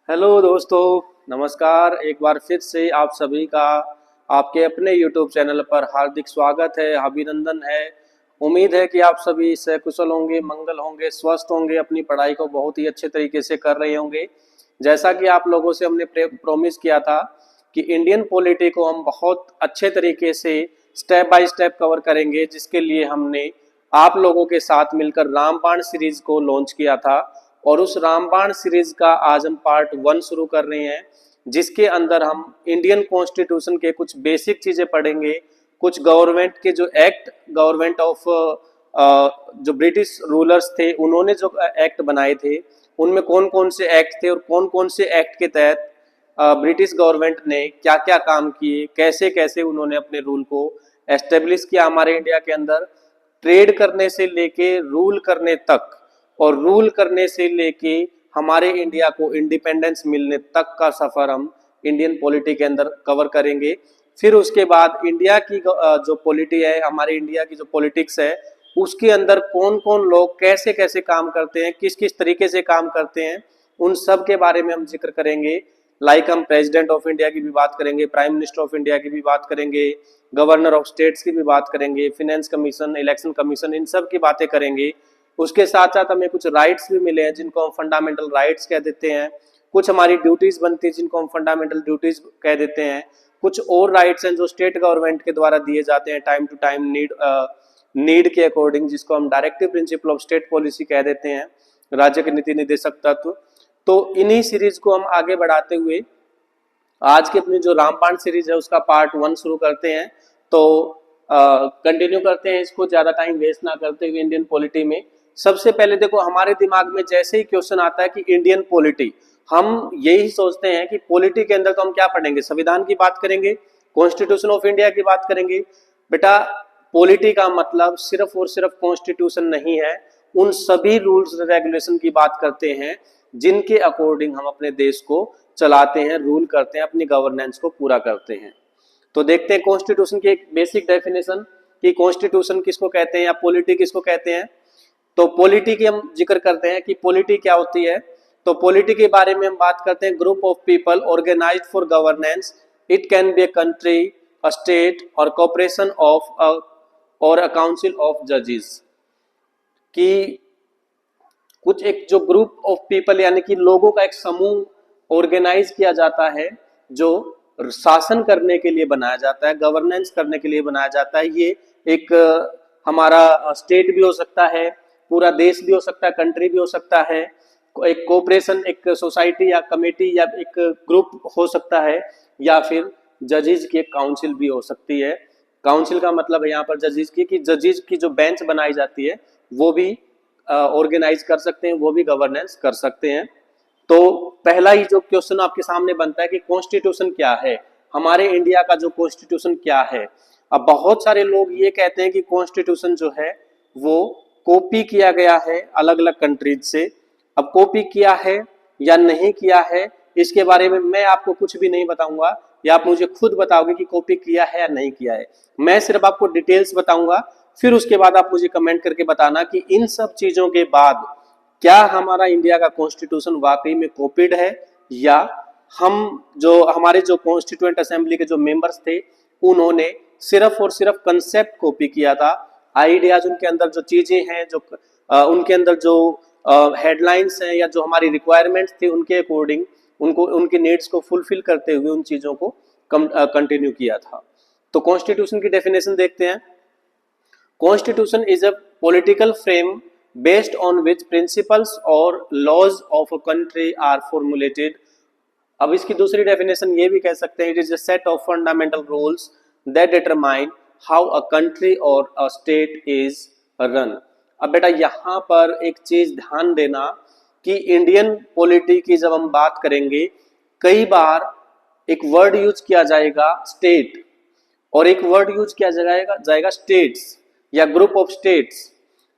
Hello दोस्तों, नमस्कार। एक बार फिर से आप सभी का आपके अपने YouTube चैनल पर हार्दिक स्वागत है, अभिनंदन है। उम्मीद है कि आप सभी सकुशल होंगे, मंगल होंगे, स्वस्थ होंगे, अपनी पढ़ाई को बहुत ही अच्छे तरीके से कर रहे होंगे। जैसा कि आप लोगों से हमने प्रॉमिस किया था कि इंडियन पॉलिटी को हम बहुत अच्छे तरीके से स्टेप बाय स्टेप कवर करेंगे, जिसके लिए हमने आप लोगों के साथ मिलकर रामबाण सीरीज को लॉन्च किया था। और उस रामबाण सीरीज का आज हम पार्ट 1 शुरू कर रहे हैं, जिसके अंदर हम इंडियन कॉन्स्टिट्यूशन के कुछ बेसिक चीजें पढ़ेंगे, कुछ गवर्नमेंट के जो एक्ट, गवर्नमेंट ऑफ जो ब्रिटिश रूलर्स थे उन्होंने जो एक्ट बनाए थे उनमें कौन कौन से एक्ट थे और कौन कौन से एक्ट के तहत ब्रिटिश गवर्नमेंट ने क्या क्या काम किए, कैसे कैसे उन्होंने अपने रूल को एस्टेब्लिश किया हमारे इंडिया के अंदर। ट्रेड करने से लेके रूल करने तक, और रूल करने से लेके हमारे इंडिया को इंडिपेंडेंस मिलने तक का सफर हम इंडियन पॉलिटी के अंदर कवर करेंगे। फिर उसके बाद इंडिया की जो पॉलिटी है, हमारे इंडिया की जो पॉलिटिक्स है, उसके अंदर कौन कौन लोग कैसे कैसे काम करते हैं, किस किस तरीके से काम करते हैं, उन सब के बारे में हम जिक्र करेंगे। लाइक हम प्रेसिडेंट ऑफ इंडिया की भी बात करेंगे, प्राइम मिनिस्टर ऑफ इंडिया की भी बात करेंगे, गवर्नर ऑफ स्टेट्स की भी बात करेंगे, फिनेंस कमीशन, इलेक्शन कमीशन, इन सब की बातें करेंगे। उसके साथ साथ हमें कुछ राइट्स भी मिले हैं जिनको हम फंडामेंटल राइट्स कह देते हैं। कुछ हमारी ड्यूटीज बनती है जिनको हम फंडामेंटल ड्यूटीज कह देते हैं। कुछ और राइट्स हैं जो स्टेट गवर्नमेंट के द्वारा दिए जाते हैं टाइम टू टाइम, नीड के अकॉर्डिंग, जिसको हम directive principle of state policy कह देते हैं, राज्य के नीति निर्देशक तत्व। तो इन्हीं सीरीज को हम आगे बढ़ाते हुए आज की अपनी जो रामबाण सीरीज है उसका पार्ट 1 शुरू करते हैं। तो कंटिन्यू करते हैं इसको, ज्यादा टाइम वेस्ट ना करते हुए इंडियन पॉलिटी में। सबसे पहले देखो, हमारे दिमाग में जैसे ही क्वेश्चन आता है कि इंडियन पॉलिटी, हम यही सोचते हैं कि पॉलिटी के अंदर तो हम क्या पढ़ेंगे, संविधान की बात करेंगे, कॉन्स्टिट्यूशन ऑफ इंडिया की बात करेंगे। बेटा, पॉलिटी का मतलब सिर्फ और सिर्फ कॉन्स्टिट्यूशन नहीं है, उन सभी रूल्स रेगुलेशन की बात करते हैं जिनके अकॉर्डिंग हम अपने देश को चलाते हैं, रूल करते हैं, अपनी गवर्नेंस को पूरा करते हैं। तो देखते हैं कॉन्स्टिट्यूशन की एक बेसिक डेफिनेशन कि कॉन्स्टिट्यूशन किसको कहते हैं या पॉलिटी किसको कहते हैं। तो पॉलिटी की हम जिक्र करते हैं कि पॉलिटी क्या होती है। तो पॉलिटी के बारे में हम बात करते हैं, group of people organised for governance. It can be a country, a state or corporation of or a council of जजेस। कि कुछ एक जो ग्रुप ऑफ पीपल यानी कि लोगों का एक समूह ऑर्गेनाइज किया जाता है, जो शासन करने के लिए बनाया जाता है, गवर्नेंस करने के लिए बनाया जाता है। ये एक हमारा स्टेट भी हो सकता है, पूरा देश भी हो सकता है, कंट्री भी हो सकता है, एक कोऑपरेशन, एक सोसाइटी या कमेटी या एक ग्रुप हो सकता है, या फिर जजेस की एक काउंसिल भी हो सकती है। काउंसिल का मतलब है यहाँ पर जजेस की, कि जजेस की जो बेंच बनाई जाती है वो भी ऑर्गेनाइज कर सकते हैं, वो भी गवर्नेंस कर सकते हैं। तो पहला ही जो क्वेश्चन आपके सामने बनता है कि कॉन्स्टिट्यूशन क्या है, हमारे इंडिया का जो कॉन्स्टिट्यूशन क्या है। अब बहुत सारे लोग ये कहते हैं कि कॉन्स्टिट्यूशन जो है वो कॉपी किया गया है अलग अलग कंट्रीज से। अब कॉपी किया है या नहीं किया है, इसके बारे में मैं आपको कुछ भी नहीं बताऊंगा, या आप मुझे खुद बताओगे कि कॉपी किया है या नहीं किया है। मैं सिर्फ आपको डिटेल्स बताऊंगा, फिर उसके बाद आप मुझे कमेंट करके बताना कि इन सब चीजों के बाद क्या हमारा इंडिया का कॉन्स्टिट्यूशन वाकई में कॉपीड है, या हम जो हमारे जो कॉन्स्टिट्यूएंट असेंबली के जो मेंबर्स थे उन्होंने सिर्फ और सिर्फ कंसेप्ट कॉपी किया था। आइडियाज, उनके अंदर जो चीजें हैं, जो उनके अंदर जो हेडलाइंस हैं या जो हमारी रिक्वायरमेंट्स थी उनके अकॉर्डिंग, उनको उनकी नीड्स को फुलफिल करते हुए उन चीजों को कंटिन्यू किया था। तो कॉन्स्टिट्यूशन की डेफिनेशन देखते हैं। Constitution is a political frame based on which principles or laws of a country are formulated. अब इसकी दूसरी डेफिनेशन ये भी कह सकते हैं, it is a set of fundamental rules that determine how a country और अ स्टेट इज रन। अब बेटा यहाँ पर एक चीज ध्यान देना कि इंडियन पॉलिटी की जब हम बात करेंगे, कई बार एक वर्ड यूज किया जाएगा स्टेट, और एक वर्ड यूज किया जाएगा स्टेट्स या ग्रुप ऑफ स्टेट्स।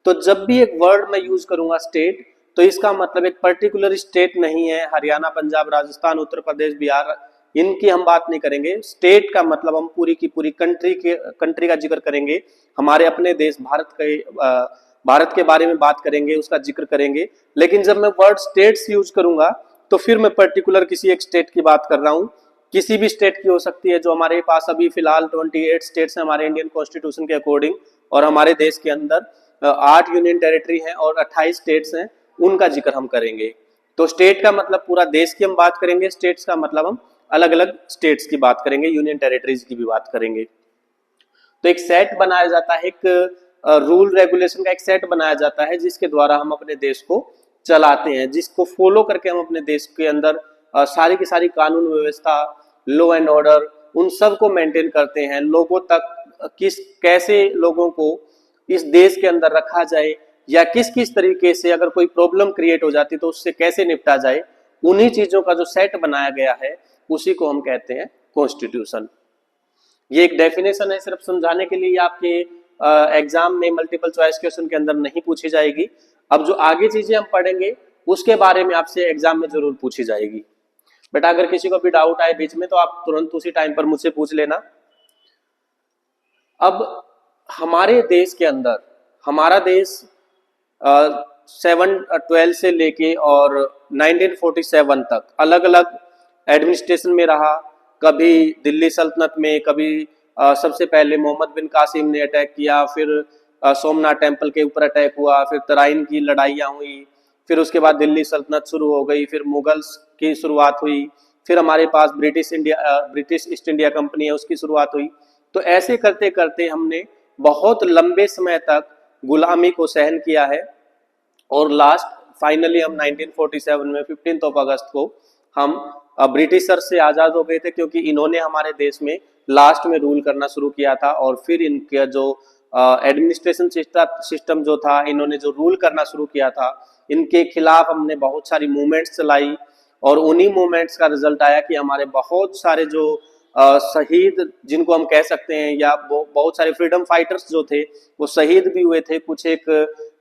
तो जब भी एक वर्ड मैं यूज करूंगा स्टेट, तो इसका मतलब एक पर्टिकुलर स्टेट नहीं है, हरियाणा, पंजाब, राजस्थान, उत्तर प्रदेश, बिहार, इनकी हम बात नहीं करेंगे। स्टेट का मतलब हम पूरी की पूरी कंट्री का जिक्र करेंगे, हमारे अपने देश भारत के बारे में बात करेंगे, उसका जिक्र करेंगे। लेकिन जब मैं वर्ड स्टेट्स यूज करूंगा तो फिर मैं पर्टिकुलर किसी एक स्टेट की बात कर रहा हूँ। किसी भी स्टेट की हो सकती है। जो हमारे पास अभी फिलहाल 28 स्टेट्स हैं हमारे इंडियन कॉन्स्टिट्यूशन के अकॉर्डिंग, और हमारे देश के अंदर 8 यूनियन टेरिटरी हैं और 28 स्टेट्स हैं, उनका जिक्र हम करेंगे। तो स्टेट का मतलब पूरा देश की हम बात करेंगे, स्टेट्स का मतलब हम अलग अलग स्टेट्स की बात करेंगे, यूनियन टेरिटरीज की भी बात करेंगे। तो एक सेट बनाया जाता है, एक रूल रेगुलेशन का एक सेट बनाया जाता है जिसके द्वारा हम अपने देश को चलाते हैं, जिसको फॉलो करके हम अपने देश के अंदर सारी की सारी कानून व्यवस्था, लॉ एंड ऑर्डर, उन सब को मेंटेन करते हैं। लोगों तक कैसे लोगों को इस देश के अंदर रखा जाए, या किस किस तरीके से अगर कोई प्रॉब्लम क्रिएट हो जाती तो उससे कैसे निपटा जाए, उन्हीं चीजों का जो सेट बनाया गया है उसी को हम कहते हैं कॉन्स्टिट्यूशन। ये एक डेफिनेशन है, सिर्फ समझाने के लिए, आपके एग्जाम में मल्टीपल चॉइस क्वेश्चन के अंदर नहीं पूछी जाएगी। अब जो आगे चीजें हम पढ़ेंगे उसके बारे में आपसे एग्जाम में जरूर पूछी जाएगी। बेटा अगर किसी को भी डाउट आए बीच में तो आप तुरंत उसी टाइम पर मुझसे पूछ लेना। अब हमारे देश के अंदर, हमारा देश 712 से लेके और 1947 तक अलग अलग एडमिनिस्ट्रेशन में रहा। कभी दिल्ली सल्तनत में, कभी सबसे पहले मोहम्मद बिन कासिम ने अटैक किया, फिर सोमनाथ टेम्पल के ऊपर अटैक हुआ, फिर तराइन की लड़ाइयाँ हुई, फिर उसके बाद दिल्ली सल्तनत शुरू हो गई, फिर मुगल्स की शुरुआत हुई, फिर हमारे पास ब्रिटिश ईस्ट इंडिया कंपनी है, उसकी शुरुआत हुई। तो ऐसे करते करते हमने बहुत लंबे समय तक गुलामी को सहन किया है, और लास्ट फाइनली हम 1947 में 15 अगस्त को हम ब्रिटिशर से आज़ाद हो गए थे, क्योंकि इन्होंने हमारे देश में लास्ट में रूल करना शुरू किया था। और फिर इनका जो एडमिनिस्ट्रेशन सिस्टम जो था, इन्होंने जो रूल करना शुरू किया था, इनके खिलाफ हमने बहुत सारी मूवमेंट्स चलाई, और उन्हीं मूवमेंट्स का रिजल्ट आया कि हमारे बहुत सारे जो शहीद जिनको हम कह सकते हैं, या बहुत सारे फ्रीडम फाइटर्स जो थे वो शहीद भी हुए थे। कुछ एक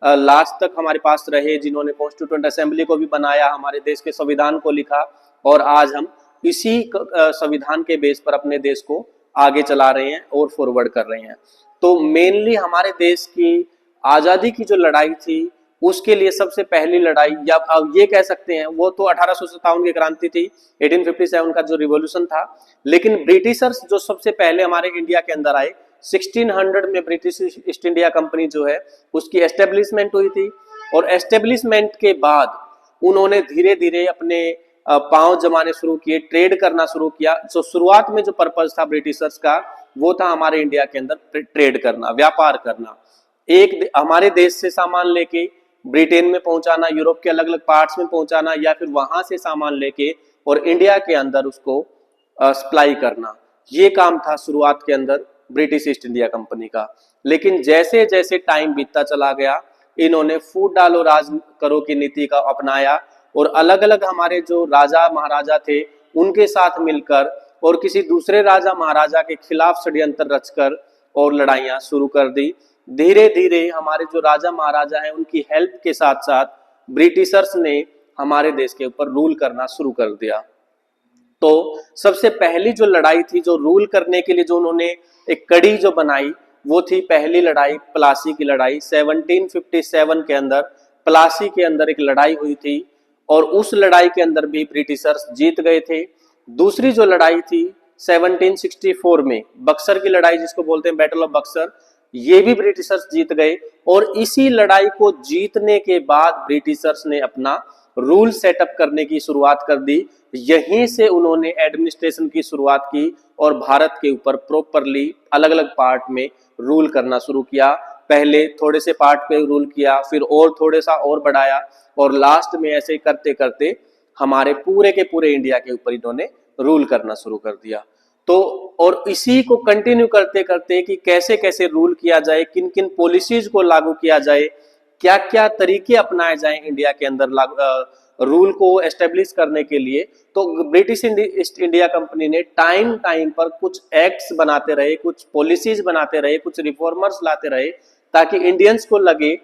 लास्ट तक हमारे पास रहे जिन्होंने कॉन्स्टिट्यूएंट असेंबली को भी बनाया, हमारे देश के संविधान को लिखा, और आज हम इसी संविधान के बेस पर अपने देश को आगे चला रहे हैं और फॉरवर्ड कर रहे हैं। तो मेनली हमारे देश की आज़ादी की जो लड़ाई थी उसके लिए सबसे पहली लड़ाई, या ये कह सकते हैं वो तो 1857 की क्रांति थी, 1857 का जो रिवॉल्यूशन था। लेकिन ब्रिटिशर्स जो सबसे पहले हमारे इंडिया के अंदर आए, 1600 में ब्रिटिश ईस्ट इंडिया कंपनी जो है उसकी एस्टेब्लिशमेंट हुई थी, और एस्टेब्लिशमेंट के बाद उन्होंने धीरे धीरे अपने पांव जमाने शुरू किए, ट्रेड करना शुरू किया। तो शुरुआत में जो पर्पज था ब्रिटिशर्स का वो था हमारे इंडिया के अंदर ट्रेड करना, व्यापार करना, एक हमारे देश से सामान लेके ब्रिटेन में पहुंचाना, यूरोप के अलग अलग पार्ट्स में पहुंचाना, या फिर वहां से सामान लेके और इंडिया के अंदर उसको सप्लाई करना। ये काम था शुरुआत के अंदर ब्रिटिश ईस्ट इंडिया कंपनी का। लेकिन जैसे जैसे टाइम बीतता चला गया, इन्होंने फूट डालो राज करो की नीति का अपनाया, और अलग अलग हमारे जो राजा महाराजा थे उनके साथ मिलकर और किसी दूसरे राजा महाराजा के खिलाफ षड्यंत्र रचकर और लड़ाइयां शुरू कर दी। धीरे धीरे हमारे जो राजा महाराजा हैं उनकी हेल्प के साथ साथ ब्रिटिशर्स ने हमारे देश के ऊपर रूल करना शुरू कर दिया। तो सबसे पहली जो लड़ाई थी, जो रूल करने के लिए जो उन्होंने एक कड़ी जो बनाई, वो थी पहली लड़ाई, प्लासी की लड़ाई। 1757 के अंदर प्लासी के अंदर एक लड़ाई हुई थी, और उस लड़ाई के अंदर भी ब्रिटिशर्स जीत गए थे। दूसरी जो लड़ाई थी 1764 में, बक्सर की लड़ाई जिसको बोलते हैं बैटल ऑफ बक्सर, ये भी ब्रिटिशर्स जीत गए। और इसी लड़ाई को जीतने के बाद ब्रिटिशर्स ने अपना रूल सेटअप करने की शुरुआत कर दी। यहीं से उन्होंने एडमिनिस्ट्रेशन की शुरुआत की और भारत के ऊपर प्रॉपरली अलग अलग पार्ट में रूल करना शुरू किया। पहले थोड़े से पार्ट पे रूल किया, फिर और थोड़े सा और बढ़ाया, और लास्ट में ऐसे करते करते हमारे पूरे के पूरे इंडिया के ऊपर इन्होंने रूल करना शुरू कर दिया। तो और इसी को कंटिन्यू करते करते कि कैसे कैसे रूल किया जाए, किन किन पॉलिसीज को लागू किया जाए, क्या क्या तरीके अपनाए जाएं इंडिया के अंदर रूल को एस्टेब्लिश करने के लिए। तो ब्रिटिश ईस्ट इंडिया कंपनी ने टाइम टाइम पर कुछ एक्ट्स बनाते रहे, कुछ पॉलिसीज बनाते रहे, कुछ रिफॉर्मर्स लाते रहे, ताकि इंडियंस को लगे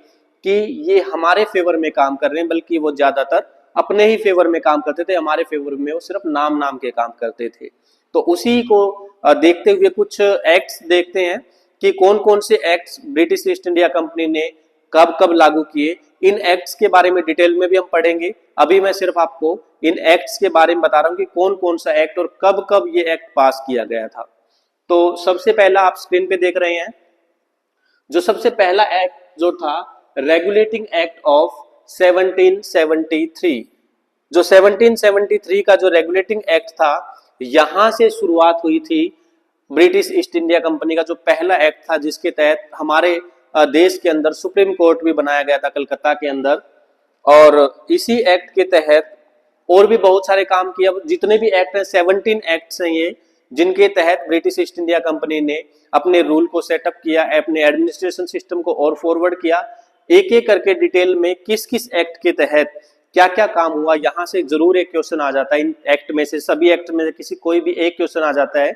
कि ये हमारे फेवर में काम कर रहे हैं, बल्कि वो ज्यादातर अपने ही फेवर में काम करते थे, हमारे फेवर में वो सिर्फ नाम नाम के काम करते थे। तो उसी को देखते हुए कुछ एक्ट्स देखते हैं कि कौन कौन से acts British east India company ने कब कब लागू किए। इन एक्ट्स के बारे में डिटेल में भी हम पढ़ेंगे। अभी मैं सिर्फ आपको इन एक्ट्स के बारे में बता रहा हूं कि कौन कौन सा एक्ट और कब कब ये एक्ट पास किया गया था। तो सबसे पहला आप स्क्रीन पे देख रहे हैं, जो सबसे पहला एक्ट जो था रेगुलेटिंग एक्ट ऑफ 1773। जो 1773 का जो रेगुलेटिंग एक्ट था, यहां से शुरुआत हुई थी ब्रिटिश ईस्ट इंडिया कंपनी का जो पहला एक्ट था, जिसके तहत हमारे देश के अंदर सुप्रीम कोर्ट भी बनाया गया था कलकत्ता के अंदर। और इसी एक्ट के तहत और भी बहुत सारे काम किए। अब जितने भी एक्ट हैं 17 एक्ट्स हैं ये, जिनके तहत ब्रिटिश ईस्ट इंडिया कंपनी ने अपने रूल को सेटअप किया, अपने एडमिनिस्ट्रेशन सिस्टम को और फॉरवर्ड किया। एक एक करके डिटेल में किस किस एक्ट के तहत क्या क्या काम हुआ, यहां से जरूर एक क्वेश्चन आ जाता है। इन एक्ट में से, सभी एक्ट में से किसी कोई भी एक क्वेश्चन आ जाता है।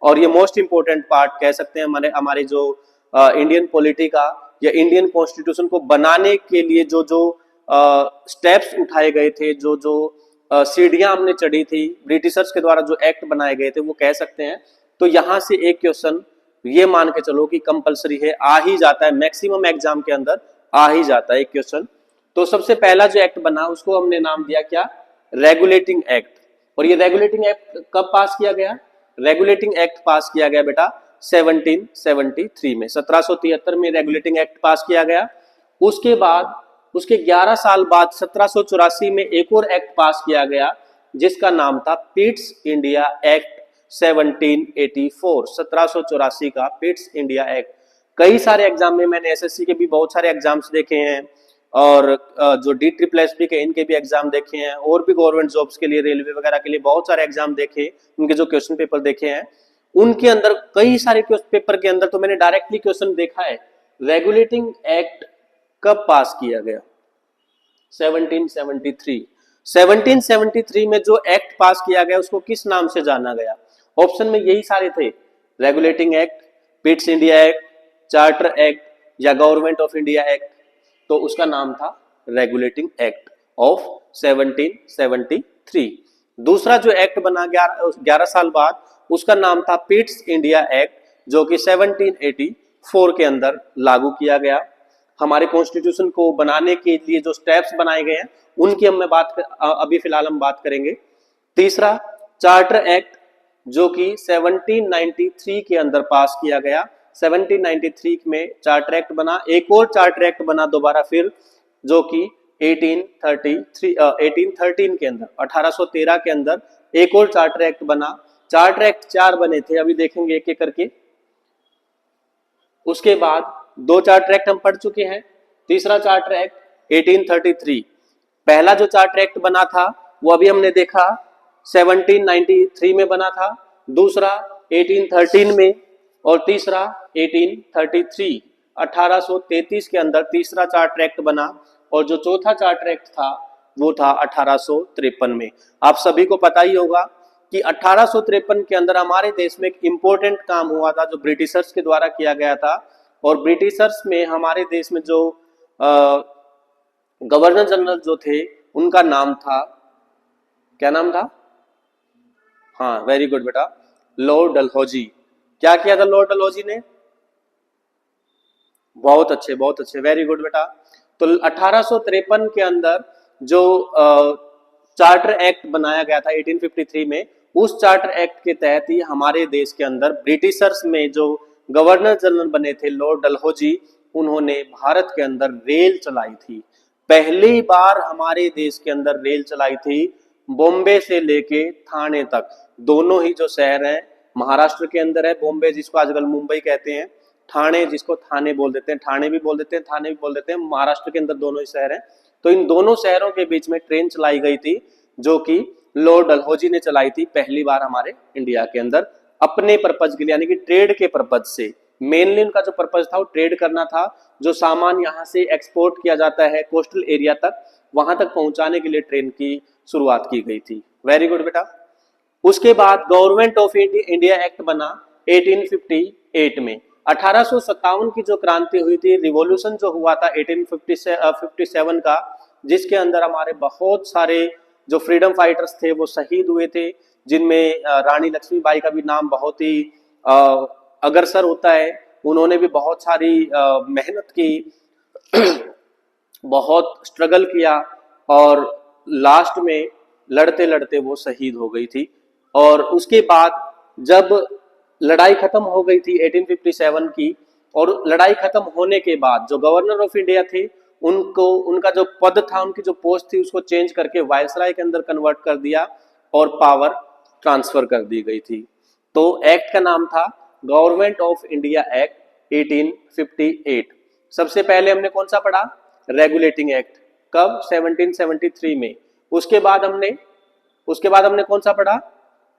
और ये मोस्ट इंपोर्टेंट पार्ट कह सकते हैं हमारे जो इंडियन पॉलिटी का या इंडियन कॉन्स्टिट्यूशन को बनाने के लिए जो जो स्टेप्स उठाए गए थे, जो जो सीढ़ियां हमने चढ़ी थी, ब्रिटिशर्स के द्वारा जो एक्ट बनाए गए थे, वो कह सकते हैं। तो यहां से एक क्वेश्चन ये मान के चलो कि कंपलसरी है, आ ही जाता है, मैक्सिमम एग्जाम के अंदर आ ही जाता है एक क्वेश्चन। तो सबसे पहला जो एक्ट बना उसको हमने नाम दिया क्या, रेगुलेटिंग एक्ट। और ये रेगुलेटिंग एक्ट कब पास किया गया, रेगुलेटिंग एक्ट पास किया गया बेटा 1773 में, 1773 में रेगुलेटिंग एक्ट पास किया गया। उसके बाद उसके 11 साल बाद 1784 में एक और एक्ट पास किया गया, जिसका नाम था पिट्स इंडिया एक्ट 1784। 1784 का पिट्स इंडिया एक्ट। कई सारे एग्जाम में, मैंने एसएससी के भी बहुत सारे एग्जाम्स देखे हैं, और जो DSSS के इनके भी एग्जाम देखे हैं, और भी गवर्नमेंट जॉब्स के लिए, रेलवे वगैरह के लिए बहुत सारे एग्जाम देखे, उनके जो क्वेश्चन पेपर देखे हैं, उनके अंदर कई सारे क्वेश्चन पेपर के अंदर तो मैंने डायरेक्टली क्वेश्चन देखा है, रेगुलेटिंग एक्ट कब पास किया गया, 1773। 1773 में जो एक्ट पास किया गया उसको किस नाम से जाना गया, ऑप्शन में यही सारे थे, regulating act, Pitt's India act, charter act या गवर्नमेंट ऑफ इंडिया एक्ट। तो उसका नाम था रेगुलेटिंग एक्ट ऑफ 1773। दूसरा जो एक्ट बना 11 साल बाद, उसका नाम था पिट्स इंडिया एक्ट, जो कि 1784 के अंदर लागू किया गया। हमारे कॉन्स्टिट्यूशन को बनाने के लिए जो स्टेप्स बनाए गए हैं उनकी अभी फिलहाल हम बात करेंगे। तीसरा चार्टर एक्ट, जो कि 1793 के अंदर पास किया गया। 1793 में चार्टर एक्ट बना। एक और चार्टर एक्ट बना दोबारा फिर, जो कि 1813 के अंदर, 1813 के अंदर एक और चार्टर एक्ट बना। चार्टर एक्ट 4 बने थे, अभी देखेंगे एक एक करके। उसके बाद 2 चार्टर एक्ट हम पढ़ चुके हैं। तीसरा चार्टर एक्ट 1833। पहला जो चार्टर एक्ट बना था वो अभी हमने देखा 1793 में बना था, दूसरा 1813 में, और तीसरा 1833, 1833 के अंदर तीसरा चार्टर एक्ट बना। और जो चौथा चार्टर एक्ट था वो था 1853 में। आप सभी को पता ही होगा कि 1853 के अंदर हमारे देश में एक इंपॉर्टेंट काम हुआ था, जो ब्रिटिशर्स के द्वारा किया गया था। और ब्रिटिशर्स में हमारे देश में जो गवर्नर जनरल जो थे, उनका नाम था, क्या नाम था, हाँ वेरी गुड बेटा, लॉर्ड डलहौजी। क्या किया था लॉर्ड डलहौजी ने, बहुत अच्छे बहुत अच्छे, वेरी गुड बेटा। तो 1853 के अंदर जो चार्टर एक्ट बनाया गया था 1853 में, उस चार्टर एक्ट के तहत ही हमारे देश के अंदर ब्रिटिशर्स में जो गवर्नर जनरल बने थे लॉर्ड डलहौजी, उन्होंने भारत के अंदर रेल चलाई थी। पहली बार हमारे देश के अंदर रेल चलाई थी, बॉम्बे से लेके थाने तक। दोनों ही जो शहर है, महाराष्ट्र के अंदर है बॉम्बे, जिसको आजकल मुंबई कहते हैं, ठाणे जिसको थाने बोल देते हैं, ठाणे भी बोल देते हैं, थाने भी बोल देते हैं, महाराष्ट्र के अंदर दोनों ही शहर हैं। तो इन दोनों शहरों के बीच में ट्रेन चलाई गई थी, जो कि लॉर्ड डलहौजी ने चलाई थी पहली बार हमारे इंडिया के अंदर, अपने पर्पज के लिए, यानी कि ट्रेड के पर्पज से। मेनली उनका जो पर्पज था वो ट्रेड करना था। जो सामान यहाँ से एक्सपोर्ट किया जाता है कोस्टल एरिया तक, वहां तक पहुंचाने के लिए ट्रेन की शुरुआत की गई थी। वेरी गुड बेटा। उसके बाद गवर्नमेंट ऑफ इंडिया एक्ट बना 1858 में। 1857 की जो क्रांति हुई थी, रिवॉल्यूशन जो हुआ था 1857 का, जिसके अंदर हमारे बहुत सारे जो फ्रीडम फाइटर्स थे वो शहीद हुए थे, जिनमें रानी लक्ष्मीबाई का भी नाम बहुत ही अग्रसर होता है। उन्होंने भी बहुत सारी मेहनत की बहुत स्ट्रगल किया और लास्ट में लड़ते लड़ते वो शहीद हो गई थी। और उसके बाद जब लड़ाई खत्म हो गई थी 1857 की, और लड़ाई खत्म होने के बाद जो गवर्नर ऑफ इंडिया थे उनको, उनका जो पद था, उनकी जो पोस्ट थी, उसको चेंज करके वायसराय के अंदर कन्वर्ट कर दिया और पावर ट्रांसफर कर दी गई थी। तो एक्ट का नाम था गवर्नमेंट ऑफ इंडिया एक्ट 1858। सबसे पहले हमने कौन सा पढ़ा? Regulating act. कब? 1773 में। उसके बाद हमने कौन सा पढ़ा?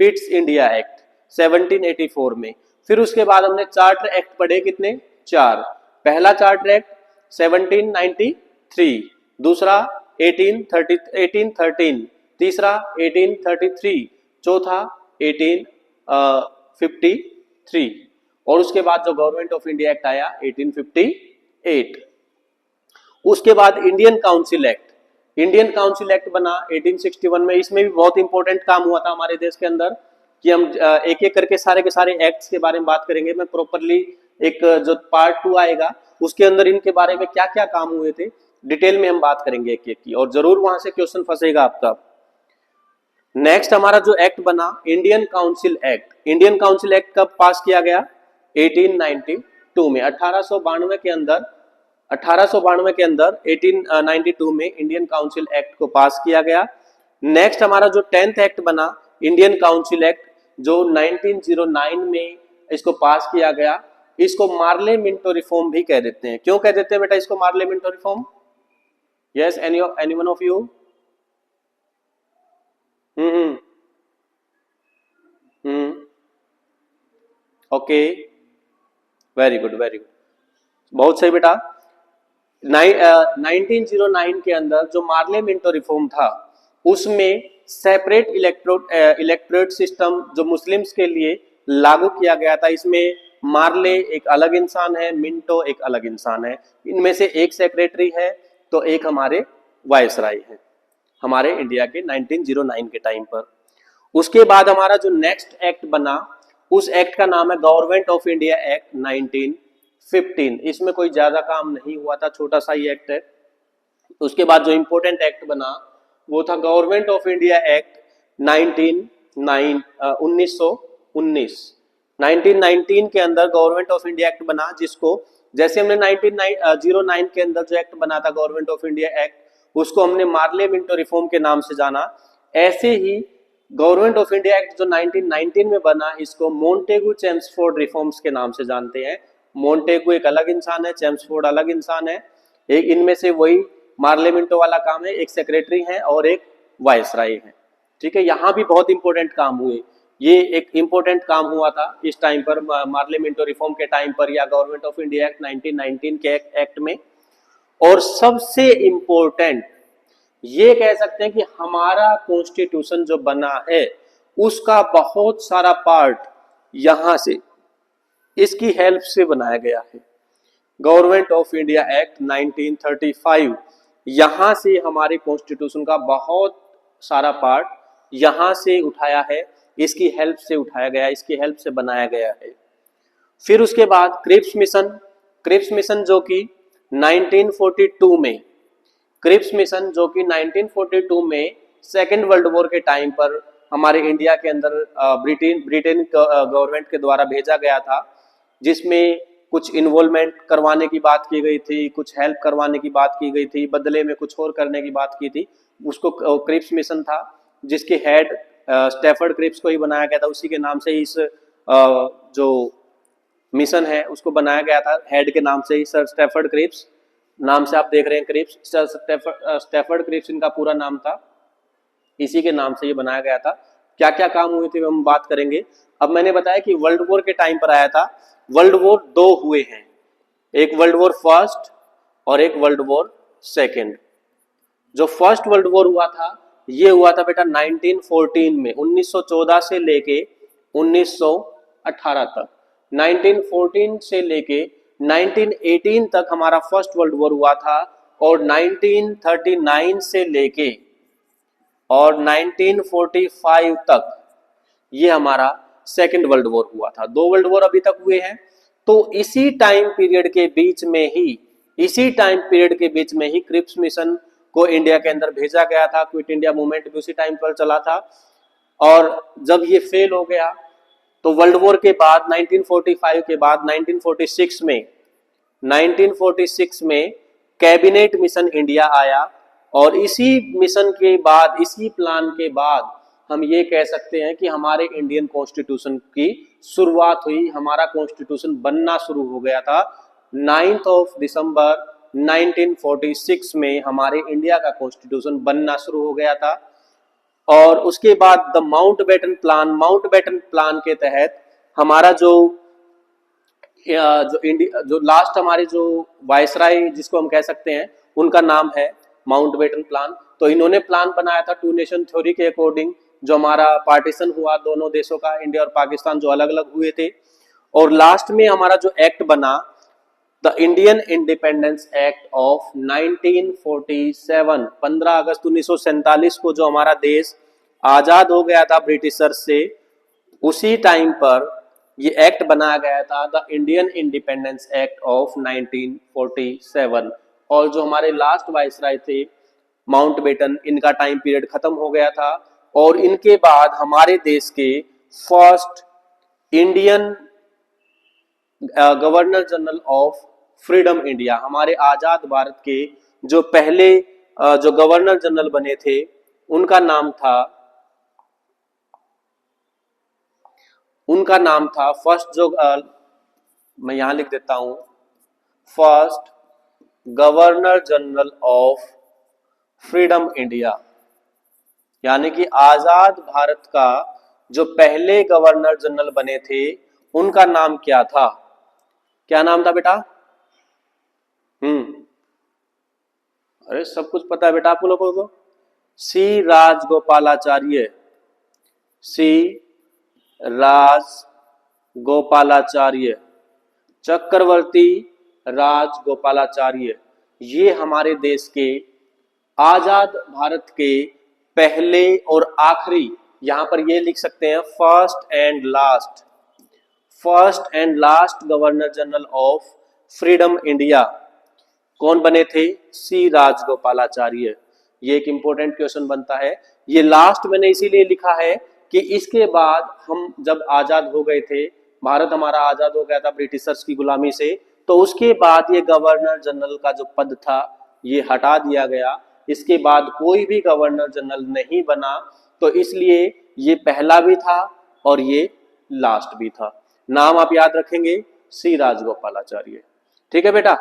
पिट्स इंडिया एक्ट 1784 में। फिर उसके बाद हमने चार्टर एक्ट पढ़े, कितने? 4। पहला चार्टर एक्ट 1793, दूसरा 1813, तीसरा 1833, चौथा 1853, और उसके बाद जो गवर्नमेंट ऑफ इंडिया एक्ट आया 1858। उसके बाद इंडियन काउंसिल एक्ट बना 1861 में। इसमें भी बहुत इंपॉर्टेंट काम हुआ था हमारे देश के अंदर, कि हम एक एक करके सारे के सारे एक्ट्स के बारे में बात करेंगे। मैं प्रॉपरली एक जो पार्ट 2 आएगा उसके अंदर इनके बारे में क्या क्या काम हुए थे डिटेल में हम बात करेंगे एक एक की, और जरूर वहां से क्वेश्चन फंसेगा आपका। नेक्स्ट हमारा जो एक्ट बना Indian council act. Indian council act कब पास किया गया? 1892 में। 1892 के अंदर 1892 में इंडियन काउंसिल एक्ट को पास किया गया। नेक्स्ट हमारा जो 10th एक्ट बना इंडियन काउंसिल एक्ट, जो 1909 में इसको पास किया गया। इसको मार्ले मिंटो रिफॉर्म भी कह देते हैं। क्यों कह देते हैं बेटा इसको Morley Minto reform? Yes, anyone of you? Okay, very good, बहुत सही बेटा। 1909 के अंदर जो मार्ले मिंटो रिफॉर्म था उसमें सेपरेट इलेक्टोरेट सिस्टम जो मुस्लिम्स के लिए लागू किया गया था। इसमें मार्ले एक अलग इंसान है, मिंटो एक अलग इंसान है। इनमें से एक सेक्रेटरी है तो एक हमारे वायसराय है, हमारे इंडिया के 1909 के टाइम पर। उसके बाद हमारा जो नेक्स्ट एक्ट बना उस एक्ट का नाम है गवर्नमेंट ऑफ इंडिया एक्ट 1915। इसमें कोई ज्यादा काम नहीं हुआ था, छोटा सा ही एक्ट है। उसके बाद जो इंपॉर्टेंट एक्ट बना वो था गवर्नमेंट ऑफ इंडिया एक्ट 1919 के अंदर गवर्नमेंट ऑफ इंडिया एक्ट बना, जिसको जैसे हमने 1909 के अंदर जो एक्ट बना था गवर्नमेंट ऑफ इंडिया एक्ट, उसको हमने मार्ले मिंटो रिफॉर्म के नाम से जाना। ऐसे ही गवर्नमेंट ऑफ इंडिया एक्ट जो 1919 में बना, इसको मोंटेगू चेम्सफोर्ड रिफॉर्म्स के नाम से जानते हैं। मोंटेगू एक अलग इंसान है, चेम्सफोर्ड अलग इंसान है। एक इनमें से वही मार्ले मिंटो वाला काम है, एक सेक्रेटरी है और एक वायसराय है। ठीक है, यहाँ भी बहुत इंपॉर्टेंट काम हुए। ये एक इंपॉर्टेंट काम हुआ था इस टाइम पर, मार्ले मिंटो रिफॉर्म के टाइम पर, या गवर्नमेंट ऑफ इंडिया एक्ट 1919 के एक्ट में। और सबसे इंपॉर्टेंट ये कह सकते हैं कि हमारा कॉन्स्टिट्यूशन जो बना है उसका बहुत सारा पार्ट यहां से, इसकी हेल्प से बनाया गया है। गवर्नमेंट ऑफ इंडिया एक्ट 1935, यहां से हमारे कॉन्स्टिट्यूशन का बहुत सारा पार्ट यहां से उठाया है, इसकी हेल्प से उठाया गया, इसकी हेल्प से बनाया गया है। फिर उसके बाद क्रिप्स मिशन जो कि 1942 में, क्रिप्स मिशन जो कि 1942 में सेकेंड वर्ल्ड वॉर के टाइम पर हमारे इंडिया के अंदर ब्रिटेन गवर्नमेंट के द्वारा भेजा गया था, जिसमें कुछ इन्वॉल्वमेंट करवाने की बात की गई थी, कुछ हेल्प करवाने की बात की गई थी, बदले में कुछ और करने की बात की थी। उसको क्रिप्स मिशन था, जिसके हेड स्टैफर्ड क्रिप्स को ही बनाया गया था। उसी के नाम से इस जो मिशन है उसको बनाया गया था, हेड के नाम से ही, सर स्टैफर्ड क्रिप्स नाम से आप देख रहे हैं क्रिप्स, स्टैफर्ड क्रिप्स इनका पूरा नाम था, इसी के नाम से ये बनाया गया था। क्या क्या काम हुए थे हम बात करेंगे। अब मैंने बताया कि वर्ल्ड वॉर के टाइम पर आया था। वर्ल्ड वॉर 2 हुए हैं, एक वर्ल्ड वॉर फर्स्ट और एक वर्ल्ड वॉर सेकेंड। जो फर्स्ट वर्ल्ड वॉर हुआ था ये हुआ था बेटा 1914 में, 1914 से लेके 1918 तक, 1914 से लेके 1918 तक हमारा फर्स्ट वर्ल्ड वॉर हुआ था, और 1939 से लेके और 1945 तक ये हमारा सेकेंड वर्ल्ड वॉर हुआ था। 2 वर्ल्ड वॉर अभी तक हुए हैं। तो इसी टाइम पीरियड के बीच में ही इसी टाइम पीरियड के बीच में ही क्रिप्स मिशन को इंडिया के अंदर भेजा गया था। क्विट इंडिया मूवमेंट भी उसी टाइम पर चला था। और जब ये फेल हो गया तो वर्ल्ड वॉर के बाद 1945 के बाद 1946 में कैबिनेट मिशन इंडिया आया। और इसी मिशन के बाद, इसी प्लान के बाद हम ये कह सकते हैं कि हमारे इंडियन कॉन्स्टिट्यूशन की शुरुआत हुई, हमारा कॉन्स्टिट्यूशन बनना शुरू हो गया था। 9 दिसंबर 1946 में हमारे इंडिया का कॉन्स्टिट्यूशन बनना शुरू हो गया था। और उसके बाद द माउंटबेटन प्लान के तहत हमारा जो लास्ट हमारे जो वायसराय जिसको हम कह सकते हैं, उनका नाम है माउंटबेटन प्लान। तो इन्होंने प्लान बनाया था टू नेशन थ्योरी के अकॉर्डिंग, जो हमारा पार्टीशन हुआ दोनों देशों का, इंडिया और पाकिस्तान जो अलग अलग हुए थे। और लास्ट में हमारा जो एक्ट बना, the Indian independence act of 1947, 15 अगस्त 1947 को जो हमारा देश आजाद हो गया था ब्रिटिशर से, उसी टाइम पर ये एक्ट बनाया गया था, the Indian independence act of 1947। और जो हमारे लास्ट वाइसराय थे माउंटबेटन, इनका टाइम पीरियड खत्म हो गया था। और इनके बाद हमारे देश के first Indian governor general of freedom India, हमारे आजाद भारत के जो पहले जो गवर्नर जनरल बने थे, उनका नाम था फर्स्ट मैं यहां लिख देता हूं, first governor general of freedom India. यानी कि आजाद भारत का जो पहले गवर्नर जनरल बने थे, उनका नाम क्या था? क्या नाम था बेटा? अरे सब कुछ पता है बेटा आप लोगों को। सी राजगोपालाचार्य, सी राजगोपालाचार्य, चक्रवर्ती राजगोपालाचार्य, ये हमारे देश के आजाद भारत के पहले और आखिरी, यहां पर ये लिख सकते हैं first and last governor general of freedom India कौन बने थे? सी राजगोपालाचार्य। ये एक इंपॉर्टेंट क्वेश्चन बनता है। ये लास्ट मैंने इसीलिए लिखा है कि इसके बाद हम जब आजाद हो गए थे, भारत हमारा आजाद हो गया था ब्रिटिशर्स की गुलामी से, तो उसके बाद ये गवर्नर जनरल का जो पद था ये हटा दिया गया। इसके बाद कोई भी गवर्नर जनरल नहीं बना, तो इसलिए ये पहला भी था और ये लास्ट भी था। नाम आप याद रखेंगे, सी राजगोपालाचार्य। ठीक है बेटा।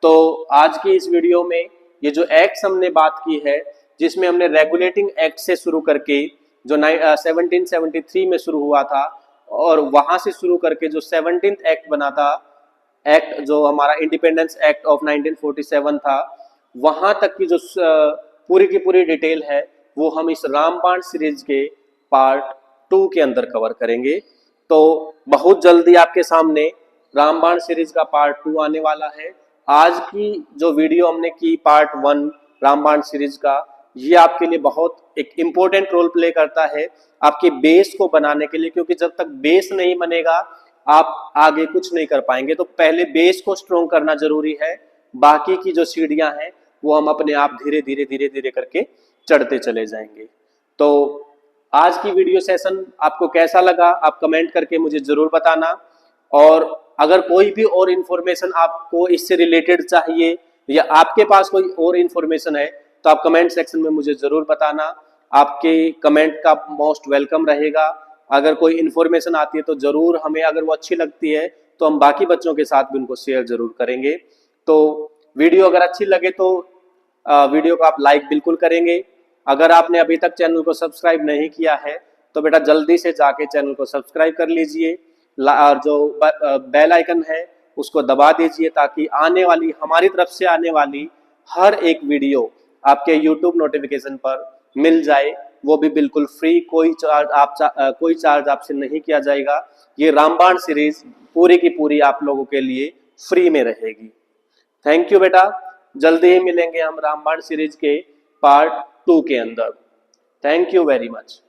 तो आज की इस वीडियो में ये जो एक्ट्स हमने बात की है, जिसमें हमने रेगुलेटिंग एक्ट से शुरू करके जो 1773 में शुरू हुआ था, और वहां से शुरू करके जो 17th एक्ट बना था, एक्ट जो हमारा इंडिपेंडेंस एक्ट ऑफ 1947 था, वहां तक की जो पूरी की पूरी डिटेल है वो हम इस रामबाण सीरीज के पार्ट 2 के अंदर कवर करेंगे। तो बहुत जल्दी आपके सामने रामबाण सीरीज का पार्ट 2 आने वाला है। आज की जो वीडियो हमने की पार्ट 1 रामबाण सीरीज का, ये आपके लिए बहुत एक इम्पोर्टेंट रोल प्ले करता है आपके बेस को बनाने के लिए, क्योंकि जब तक बेस नहीं बनेगा आप आगे कुछ नहीं कर पाएंगे। तो पहले बेस को स्ट्रॉन्ग करना जरूरी है, बाकी की जो सीढ़ियां हैं वो हम अपने आप धीरे धीरे करके चढ़ते चले जाएंगे। तो आज की वीडियो सेशन आपको कैसा लगा आप कमेंट करके मुझे जरूर बताना। और अगर कोई भी और इन्फॉर्मेशन आपको इससे रिलेटेड चाहिए या आपके पास कोई और इन्फॉर्मेशन है, तो आप कमेंट सेक्शन में मुझे जरूर बताना। आपके कमेंट का मोस्ट वेलकम रहेगा। अगर कोई इन्फॉर्मेशन आती है तो जरूर हमें, अगर वो अच्छी लगती है तो हम बाकी बच्चों के साथ भी उनको शेयर जरूर करेंगे। तो वीडियो अगर अच्छी लगे तो वीडियो को आप लाइक बिल्कुल करेंगे। अगर आपने अभी तक चैनल को सब्सक्राइब नहीं किया है तो बेटा जल्दी से जाके चैनल को सब्सक्राइब कर लीजिए, और जो बेल आइकन है उसको दबा दीजिए, ताकि आने वाली, हमारी तरफ से आने वाली हर एक वीडियो आपके YouTube नोटिफिकेशन पर मिल जाए, वो भी बिल्कुल फ्री, कोई चार्ज आपसे नहीं किया जाएगा। ये रामबाण सीरीज पूरी की पूरी आप लोगों के लिए फ्री में रहेगी। थैंक यू बेटा, जल्दी ही मिलेंगे हम रामबाण सीरीज के पार्ट 2 के अंदर। Thank you very much.